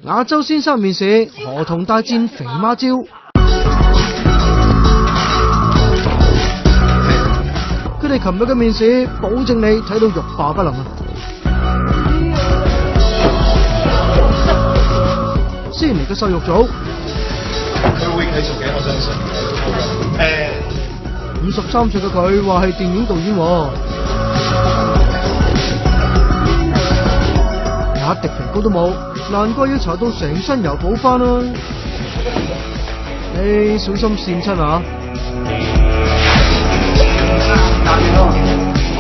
亞洲先生面試何同大戰肥媽蕉。佢哋琴日嘅面試，保證你睇到欲罷不能啊！先嚟嘅瘦肉組，佢會繼續嘅，我相信。53歲嘅佢話係電影導演喎，一滴肥膏都冇，難怪要搽到成身油補翻啦！你小心跣親啊！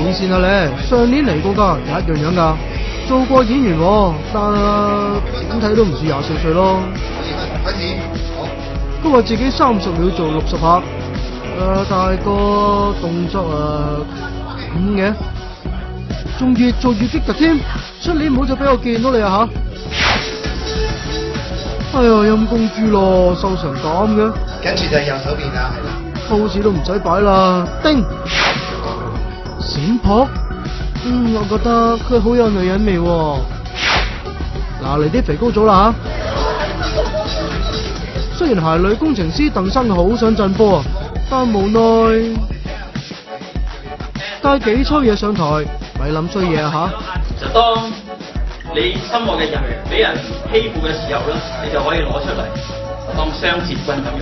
點跣啊你？上年嚟過㗎，一樣樣㗎，做過演員喎，但點睇都唔似24歲咯。開始，好。都話自己30秒做60下，但係個動作咁嘅，仲越做越激突添。出年唔好再俾我見到你啊吓！哎呀，陰公豬咯，瘦成咁嘅。跟住就係右手邊啦，係啦。pose都唔使擺啦，叮！閃撲，我覺得佢好有女人味喎。嗱，嚟啲肥膏組啦吓。雖然鞋類工程師鄧生好想震波啊，但無奈帶幾抽嘢上台，咪諗衰嘢啊吓！就當你心愛嘅人俾人欺負嘅時候咧，你就可以攞出嚟當雙截棍咁用。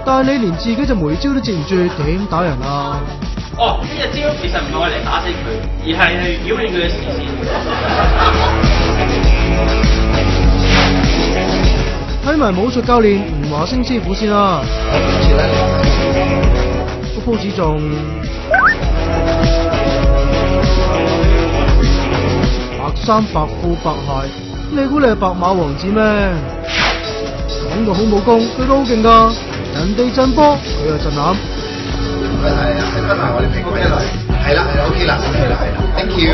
但係你連自己隻梅蕉都接唔住，點打人啊？哦，呢隻招其實唔係我嚟打死佢，而係去擾亂佢嘅視線。睇埋武術教練吳華星師傅先啦。個 pose 仲白衫白褲白鞋，你估你係白馬王子咩？講到好武功，佢都好勁㗎，人哋震波，佢又震籃。係分埋我哋皮膚俾佢。係啦，OK 啦，Thank you，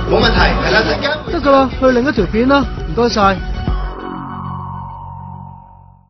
冇問題，係啦，陣間。得㗎啦，去另一條片啦，唔該晒。